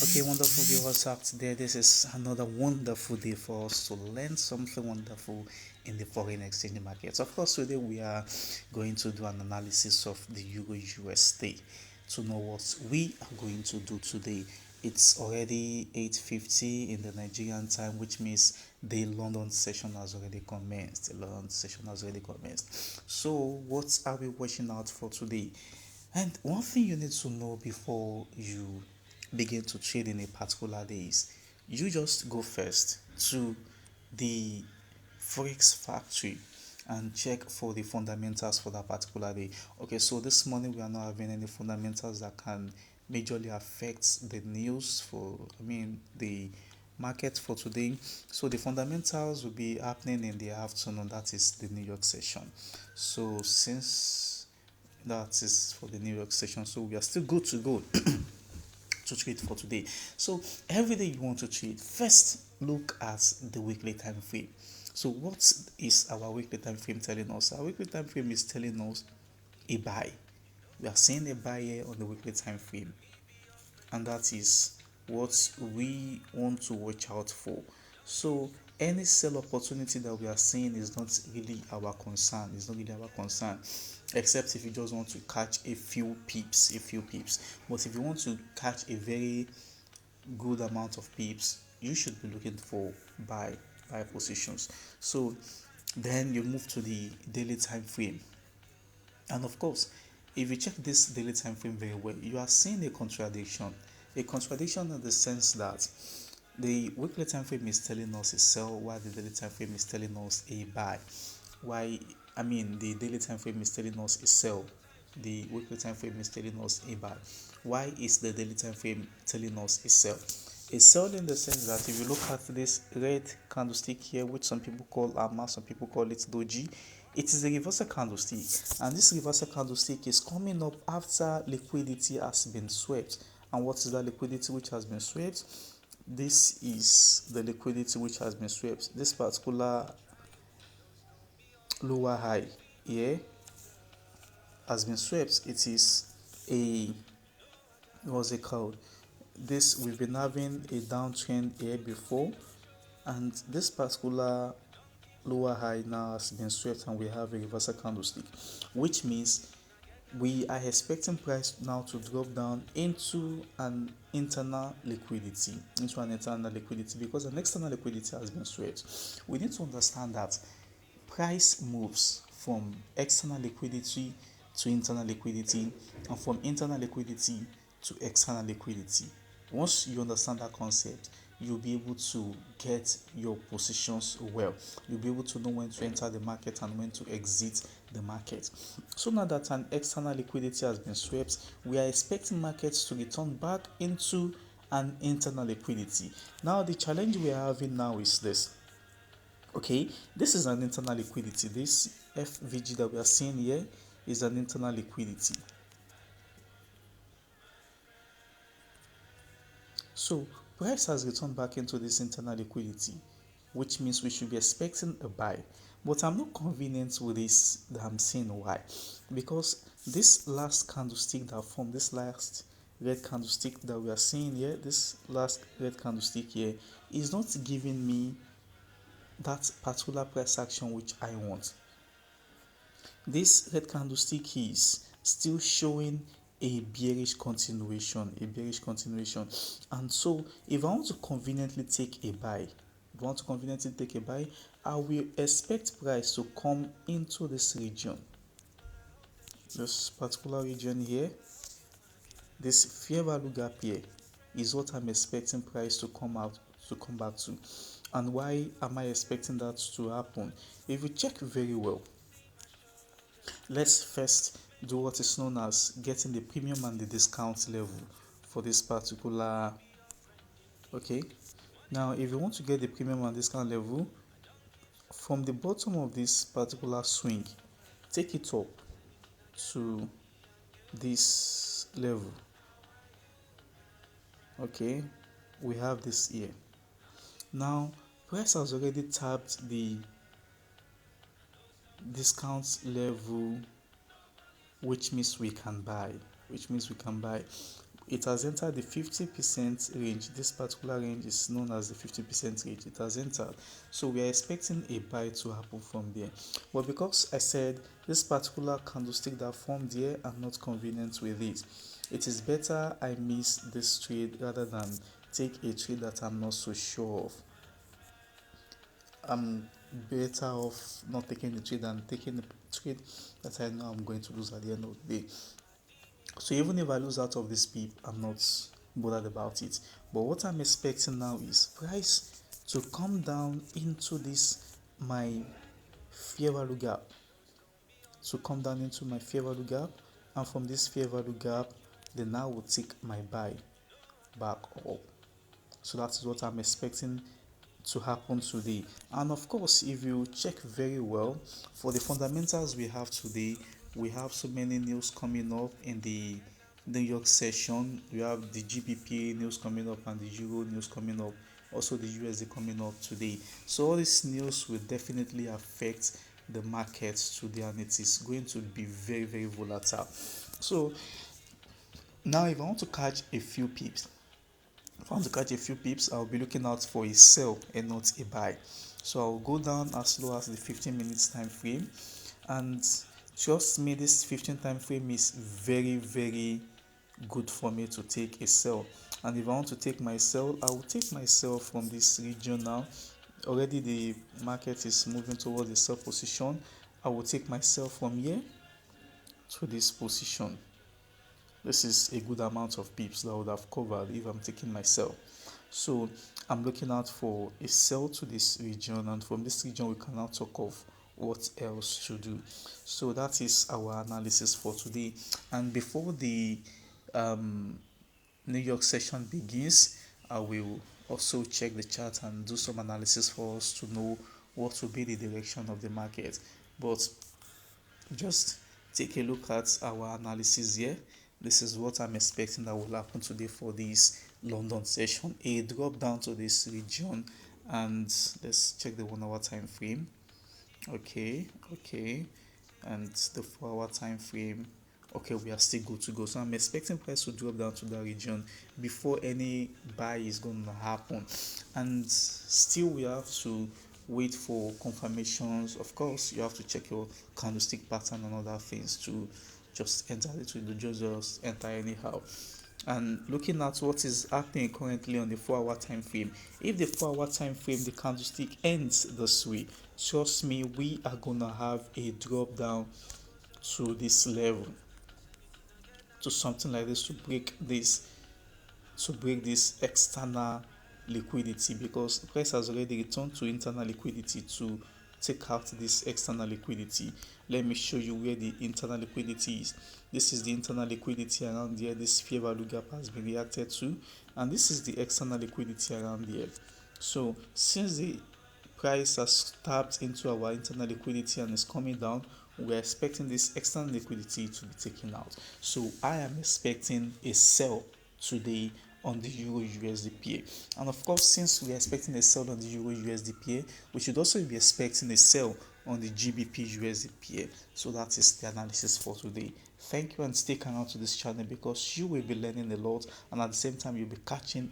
Okay, wonderful viewers out there. This is another wonderful day for us to learn something wonderful in the foreign exchange markets. Of course, today we are going to do an analysis of the Euro USD to know what we are going to do today. It's already 8:50 in the Nigerian time, which means the London session has already commenced. The London session has already commenced. So, what are we watching out for today? And one thing you need to know before you begin to trade in a particular day is you just go first to the forex factory and check for the fundamentals for that particular day. Okay, so this morning we are not having any fundamentals that can majorly affect the news for the market for today. So the fundamentals will be happening in the afternoon, that is the New York session. So since that is for the New York session, so we are still good to go to trade for today. So every day you want to trade, first look at the weekly time frame. So what is our weekly time frame telling us? Our weekly time frame is telling us a buy. We are seeing a buy here on the weekly time frame, and that is what we want to watch out for. So any sell opportunity that we are seeing is not really our concern. It's not really our concern, except if you just want to catch a few pips, But if you want to catch a very good amount of pips, you should be looking for buy positions. So then you move to the daily time frame, and of course, if you check this daily time frame very well, you are seeing a contradiction. A contradiction in the sense that the weekly time frame is telling us a sell while the daily time frame is telling us a buy. The daily time frame is telling us a sell, the weekly time frame is telling us a buy. Why is the daily time frame telling us a sell? A sell in the sense that if you look at this red candlestick here, which some people call AMA, some people call it doji, it is a reversal candlestick, and this reversal candlestick is coming up after liquidity has been swept. And what is that liquidity which has been swept? This is the liquidity which has been swept. This particular lower high here has been swept. It is a, what's it called? This, we've been having a downtrend here before, and this particular lower high now has been swept and we have a reversal candlestick, which means we are expecting price now to drop down into an internal liquidity, because an external liquidity has been swept. We need to understand that price moves from external liquidity to internal liquidity, and from internal liquidity to external liquidity. Once you understand that concept, you'll be able to get your positions well. You'll be able to know when to enter the market and when to exit the market. So now that an external liquidity has been swept, we are expecting markets to return back into an internal liquidity. Now the challenge we are having now is this. Okay, this is an internal liquidity. This FVG that we are seeing here is an internal liquidity. So price has returned back into this internal liquidity, which means we should be expecting a buy. But I'm not convenient with this that I'm seeing. Why? Because this last candlestick that formed, this last red candlestick that we are seeing here, this last red candlestick here is not giving me that particular price action which I want. This red candlestick is still showing a bearish continuation, and so if I want to conveniently take a buy, I will expect price to come into this region, this particular region here. This fair value gap here is what I'm expecting price to come back to. And why am I expecting that to happen? If you check very well, let's first do what is known as getting the premium and the discount level for this particular. Okay, now if you want to get the premium and discount level from the bottom of this particular swing, take it up to this level. Okay, we have this here. Now price has already tapped the discount level, which means we can buy. it has entered the 50% range. This particular range is known as the 50% range. It has entered, so we are expecting a buy to happen from there. But because I said this particular candlestick that formed there, I'm not convenient with it. It is better I miss this trade rather than take a trade that I'm not so sure of. I'm better off not taking the trade than taking the trade that I know I'm going to lose at the end of the day. So even if I lose out of this peep, I'm not bothered about it. But what I'm expecting now is price to come down into this my fair value gap. To come down into my fair value gap, and from this fair value gap, then I will take my buy back up. So that is what I'm expecting to happen today. And of course, if you check very well, for the fundamentals we have today, we have so many news coming up in the New York session. We have the GBP news coming up and the Euro news coming up, also the USD coming up today. So all this news will definitely affect the markets today, and it is going to be very, very volatile. So now if I want to catch a few pips, if I want to catch a few pips, I'll be looking out for a sell and not a buy. So I'll go down as low as the 15 minutes time frame, and trust me, this 15 time frame is very, very good for me to take a sell. And if I want to take my sell, I will take my sell from this region now. Already the market is moving towards the sell position. I will take my sell from here to this position. This is a good amount of pips that I would have covered if I'm taking my sell. So I'm looking out for a sell to this region, and from this region we can now talk of what else to do. So that is our analysis for today. And before the New York session begins, I will also check the chart and do some analysis for us to know what will be the direction of the market. But just take a look at our analysis here. This is what I'm expecting that will happen today for this London session. A drop down to this region, and let's check the 1 hour time frame. Okay, and the 4 hour time frame. Okay, we are still good to go. So I'm expecting price to drop down to that region before any buy is going to happen, and still we have to wait for confirmations. Of course, you have to check your candlestick pattern and other things to just enter it with the just enter anyhow. And looking at what is happening currently on the 4 hour time frame, if the 4 hour time frame the candlestick ends this way, trust me, we are gonna have a drop down to this level, to something like this, to break this external liquidity, because the price has already returned to internal liquidity to take out this external liquidity. Let me show you where the internal liquidity is. This is the internal liquidity around here. This fair value gap has been reacted to, and this is the external liquidity around here. So since the price has tapped into our internal liquidity and is coming down, we're expecting this external liquidity to be taken out. So I am expecting a sell today on the Euro USD PA. And of course, since we are expecting a sell on the Euro USD PA, we should also be expecting a sell on the GBP USD PA. So that is the analysis for today. Thank you, and stick around to this channel because you will be learning a lot, and at the same time you'll be catching